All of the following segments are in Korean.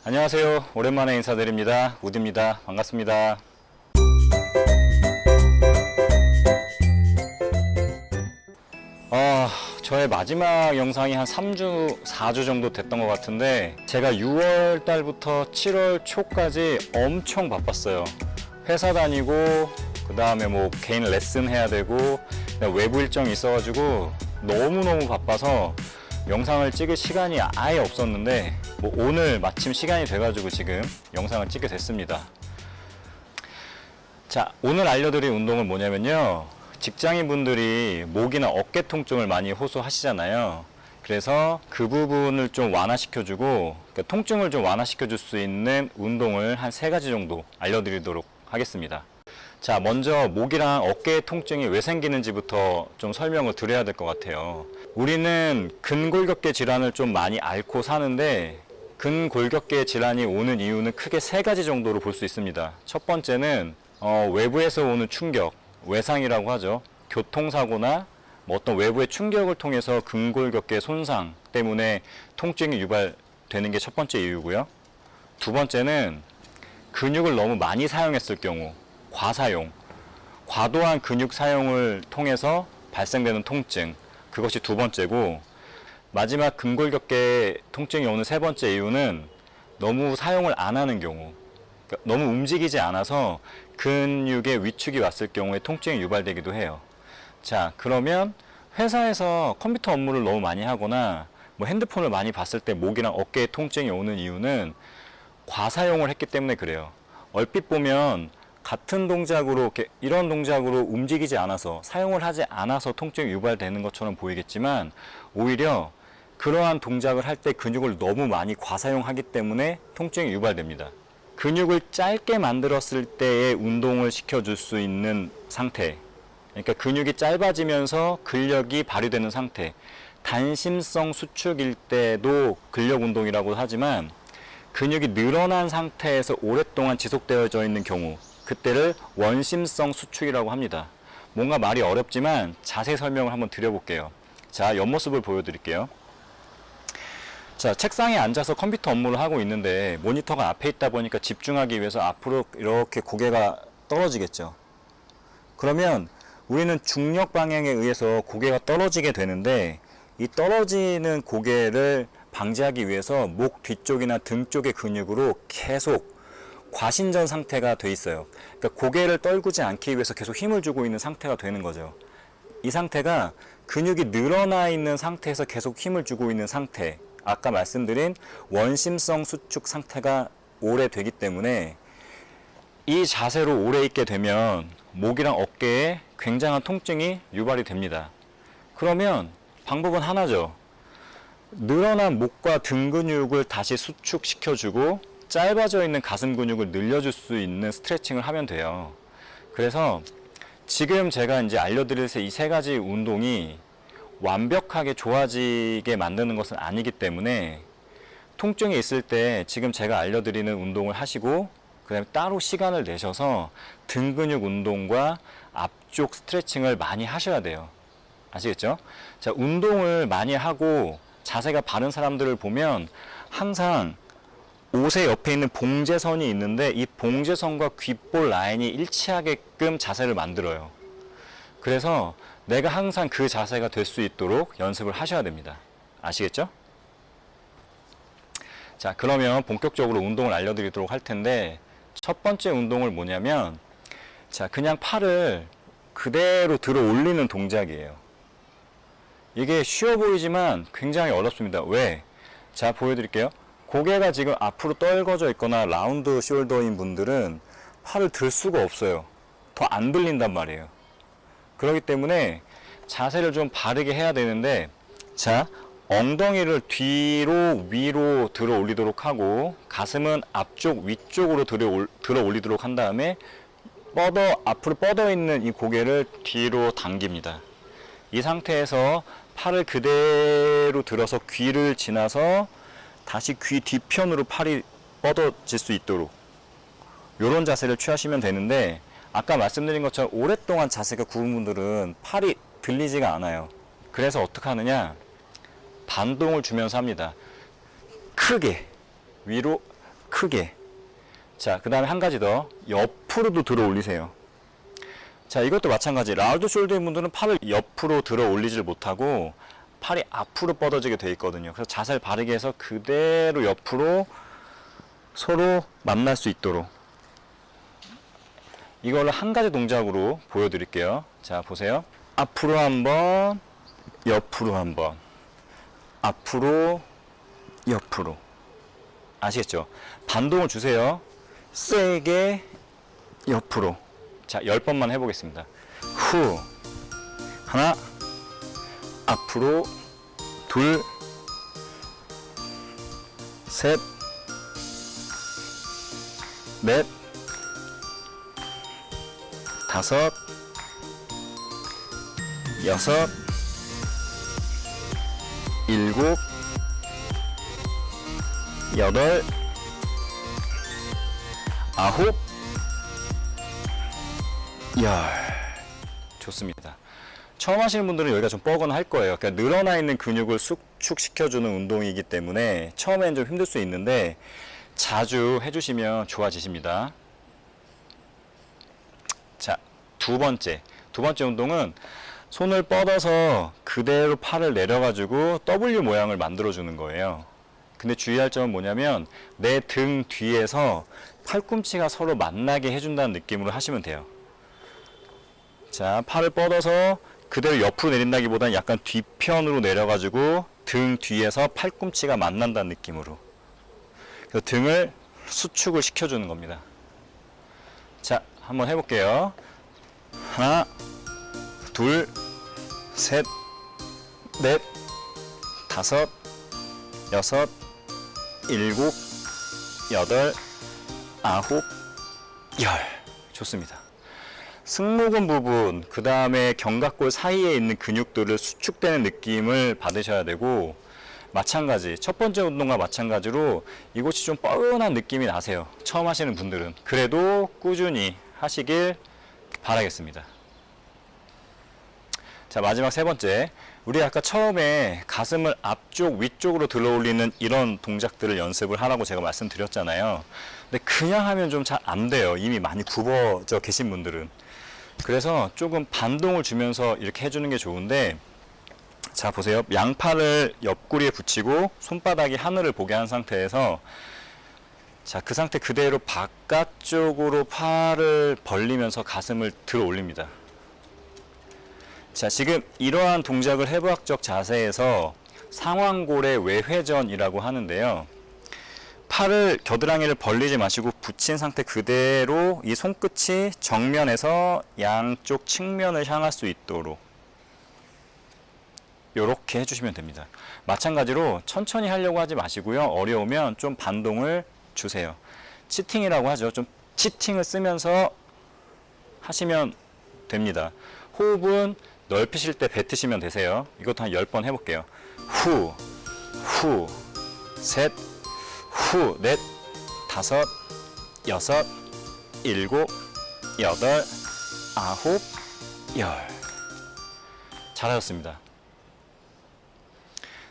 안녕하세요. 오랜만에 인사드립니다. 우디입니다. 반갑습니다. 저의 마지막 영상이 한 3주, 4주 정도 됐던 것 같은데 제가 6월 달부터 7월 초까지 엄청 바빴어요. 회사 다니고 그 다음에 뭐 개인 레슨 해야 되고 외부 일정이 있어가지고 너무너무 바빠서 영상을 찍을 시간이 아예 없었는데 뭐 오늘 마침 시간이 돼가지고 지금 영상을 찍게 됐습니다. 자, 오늘 알려드릴 운동은 뭐냐면요, 직장인 분들이 목이나 어깨 통증을 많이 호소하시잖아요. 그래서 그 부분을 좀 완화시켜주고, 그러니까 통증을 좀 완화시켜줄 수 있는 운동을 한 3가지 정도 알려드리도록 하겠습니다. 자, 먼저 목이랑 어깨 통증이 왜 생기는지부터 좀 설명을 드려야 될 것 같아요. 우리는 근골격계 질환을 좀 많이 앓고 사는데, 근골격계 질환이 오는 이유는 크게 3가지 정도로 볼 수 있습니다. 첫 번째는 외부에서 오는 충격, 외상이라고 하죠. 교통사고나 뭐 어떤 외부의 충격을 통해서 근골격계 손상 때문에 통증이 유발되는 게 첫 번째 이유고요. 두 번째는 근육을 너무 많이 사용했을 경우, 과사용, 과도한 근육 사용을 통해서 발생되는 통증, 그것이 두 번째고, 마지막 근골격계 통증이 오는 3번째 이유는 너무 사용을 안 하는 경우, 그러니까 너무 움직이지 않아서 근육에 위축이 왔을 경우에 통증이 유발되기도 해요. 자, 그러면 회사에서 컴퓨터 업무를 너무 많이 하거나 뭐 핸드폰을 많이 봤을 때 목이랑 어깨에 통증이 오는 이유는 과사용을 했기 때문에 그래요. 얼핏 보면 같은 동작으로 이런 동작으로 움직이지 않아서, 사용을 하지 않아서 통증이 유발되는 것처럼 보이겠지만, 오히려 그러한 동작을 할 때 근육을 너무 많이 과사용하기 때문에 통증이 유발됩니다. 근육을 짧게 만들었을 때의 운동을 시켜줄 수 있는 상태, 그러니까 근육이 짧아지면서 근력이 발휘되는 상태, 단심성 수축일 때도 근력 운동이라고 하지만, 근육이 늘어난 상태에서 오랫동안 지속되어져 있는 경우, 그때를 원심성 수축이라고 합니다. 뭔가 말이 어렵지만 자세히 설명을 한번 드려볼게요. 자, 옆모습을 보여드릴게요. 자, 책상에 앉아서 컴퓨터 업무를 하고 있는데 모니터가 앞에 있다 보니까 집중하기 위해서 앞으로 이렇게 고개가 떨어지겠죠. 그러면 우리는 중력 방향에 의해서 고개가 떨어지게 되는데, 이 떨어지는 고개를 방지하기 위해서 목 뒤쪽이나 등 쪽의 근육으로 계속 과신전 상태가 돼 있어요. 그러니까 고개를 떨구지 않기 위해서 계속 힘을 주고 있는 상태가 되는 거죠. 이 상태가 근육이 늘어나 있는 상태에서 계속 힘을 주고 있는 상태, 아까 말씀드린 원심성 수축 상태가 오래 되기 때문에, 이 자세로 오래 있게 되면 목이랑 어깨에 굉장한 통증이 유발이 됩니다. 그러면 방법은 하나죠. 늘어난 목과 등 근육을 다시 수축시켜주고 짧아져 있는 가슴 근육을 늘려줄 수 있는 스트레칭을 하면 돼요. 그래서 지금 제가 이제 알려드릴 이 3가지 운동이 완벽하게 좋아지게 만드는 것은 아니기 때문에, 통증이 있을 때 지금 제가 알려드리는 운동을 하시고, 그 다음에 따로 시간을 내셔서 등 근육 운동과 앞쪽 스트레칭을 많이 하셔야 돼요. 아시겠죠? 자, 운동을 많이 하고 자세가 바른 사람들을 보면 항상 옷의 옆에 있는 봉제선이 있는데, 이 봉제선과 귓볼 라인이 일치하게끔 자세를 만들어요. 그래서 내가 항상 그 자세가 될 수 있도록 연습을 하셔야 됩니다. 아시겠죠? 자, 그러면 본격적으로 운동을 알려드리도록 할 텐데, 첫 번째 운동을 뭐냐면, 자, 그냥 팔을 그대로 들어 올리는 동작이에요. 이게 쉬워 보이지만 굉장히 어렵습니다. 왜? 자, 보여드릴게요. 고개가 지금 앞으로 떨궈져 있거나 라운드 숄더인 분들은 팔을 들 수가 없어요. 더 안 들린단 말이에요. 그렇기 때문에 자세를 좀 바르게 해야 되는데, 자, 엉덩이를 뒤로 위로 들어 올리도록 하고, 가슴은 앞쪽 위쪽으로 들어 올리도록 한 다음에 앞으로 뻗어 있는 이 고개를 뒤로 당깁니다. 이 상태에서 팔을 그대로 들어서 귀를 지나서 다시 귀 뒤편으로 팔이 뻗어질 수 있도록 이런 자세를 취하시면 되는데, 아까 말씀드린 것처럼 오랫동안 자세가 굽은 분들은 팔이 들리지가 않아요. 그래서 어떻게 하느냐, 반동을 주면서 합니다. 크게 위로 크게. 자, 그 다음에 한 가지 더. 옆으로도 들어 올리세요. 자, 이것도 마찬가지. 라울드 숄더인 분들은 팔을 옆으로 들어 올리질 못하고 팔이 앞으로 뻗어지게 돼 있거든요. 그래서 자세를 바르게 해서 그대로 옆으로 서로 만날 수 있도록. 이걸로 한 가지 동작으로 보여드릴게요. 자, 보세요. 앞으로 한번, 옆으로 한번, 앞으로, 옆으로. 아시겠죠? 반동을 주세요. 세게 옆으로. 자, 10번만 해보겠습니다. 후, 하나, 앞으로, 둘, 셋, 넷, 다섯, 여섯, 일곱, 여덟, 아홉, 열. 좋습니다. 처음 하시는 분들은 여기가 좀 뻐근할 거예요. 그러니까 늘어나 있는 근육을 수축시켜주는 운동이기 때문에 처음에는 좀 힘들 수 있는데 자주 해주시면 좋아지십니다. 자, 두 번째 운동은 손을 뻗어서 그대로 팔을 내려가지고 W 모양을 만들어주는 거예요. 근데 주의할 점은 뭐냐면 내 등 뒤에서 팔꿈치가 서로 만나게 해준다는 느낌으로 하시면 돼요. 자, 팔을 뻗어서 그대로 옆으로 내린다기보다는 약간 뒤편으로 내려가지고 등 뒤에서 팔꿈치가 만난다는 느낌으로. 그래서 등을 수축을 시켜주는 겁니다. 자, 한번 해볼게요. 하나, 둘, 셋, 넷, 다섯, 여섯, 일곱, 여덟, 아홉, 열. 좋습니다. 승모근 부분, 그 다음에 견갑골 사이에 있는 근육들을 수축되는 느낌을 받으셔야 되고, 마찬가지, 첫 번째 운동과 마찬가지로 이곳이 좀 뻐근한 느낌이 나세요. 처음 하시는 분들은. 그래도 꾸준히 하시길 바라겠습니다. 자, 마지막 세 번째. 우리 아까 처음에 가슴을 앞쪽, 위쪽으로 들어 올리는 이런 동작들을 연습을 하라고 제가 말씀드렸잖아요. 근데 그냥 하면 좀 잘 안 돼요. 이미 많이 굽어져 계신 분들은. 그래서 조금 반동을 주면서 이렇게 해주는 게 좋은데, 자, 보세요. 양팔을 옆구리에 붙이고 손바닥이 하늘을 보게 한 상태에서, 자, 그 상태 그대로 바깥쪽으로 팔을 벌리면서 가슴을 들어 올립니다. 자, 지금 이러한 동작을 해부학적 자세에서 상완골의 외회전이라고 하는데요. 팔을, 겨드랑이를 벌리지 마시고 붙인 상태 그대로 이 손끝이 정면에서 양쪽 측면을 향할 수 있도록 이렇게 해주시면 됩니다. 마찬가지로 천천히 하려고 하지 마시고요. 어려우면 좀 반동을 주세요. 치팅이라고 하죠. 좀 치팅을 쓰면서 하시면 됩니다. 호흡은 넓히실 때 뱉으시면 되세요. 이것도 한 10번 해볼게요. 후, 후, 셋, 후, 넷, 다섯, 여섯, 일곱, 여덟, 아홉, 열. 잘하셨습니다.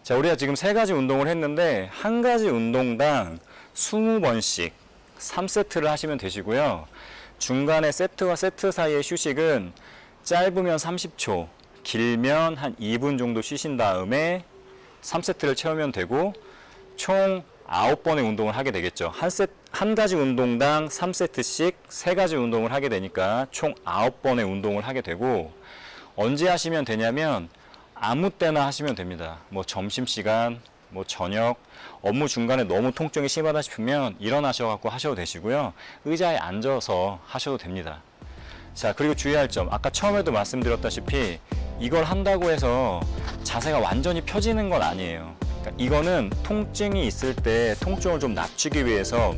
자, 우리가 지금 세 가지 운동을 했는데 한 가지 운동당 20번씩 3세트를 하시면 되시고요. 중간에 세트와 세트 사이의 휴식은 짧으면 30초, 길면 한 2분 정도 쉬신 다음에 3세트를 채우면 되고 총 9번의 운동을 하게 되겠죠. 한 가지 운동당 3세트씩 3가지 운동을 하게 되니까 총 9번의 운동을 하게 되고, 언제 하시면 되냐면 아무 때나 하시면 됩니다. 뭐 점심시간, 뭐 저녁, 업무 중간에 너무 통증이 심하다 싶으면 일어나셔서 하셔도 되시고요. 의자에 앉아서 하셔도 됩니다. 자, 그리고 주의할 점, 아까 처음에도 말씀드렸다시피 이걸 한다고 해서 자세가 완전히 펴지는 건 아니에요. 그러니까 이거는 통증이 있을 때 통증을 좀 낮추기 위해서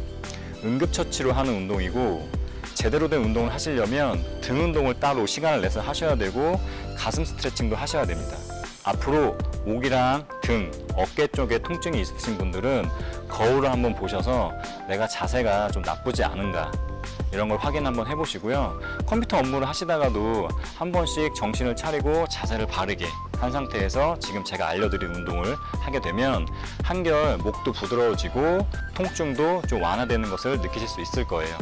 응급처치로 하는 운동이고, 제대로 된 운동을 하시려면 등 운동을 따로 시간을 내서 하셔야 되고 가슴 스트레칭도 하셔야 됩니다. 앞으로 목이랑 등, 어깨 쪽에 통증이 있으신 분들은 거울을 한번 보셔서 내가 자세가 좀 나쁘지 않은가, 이런 걸 확인 한번 해보시고요. 컴퓨터 업무를 하시다가도 한 번씩 정신을 차리고 자세를 바르게 한 상태에서 지금 제가 알려드린 운동을 하게 되면 한결 목도 부드러워지고 통증도 좀 완화되는 것을 느끼실 수 있을 거예요.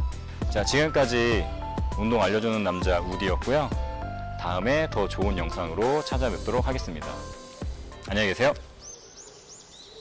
자, 지금까지 운동 알려주는 남자 우디였고요. 다음에 더 좋은 영상으로 찾아뵙도록 하겠습니다. 안녕히 계세요.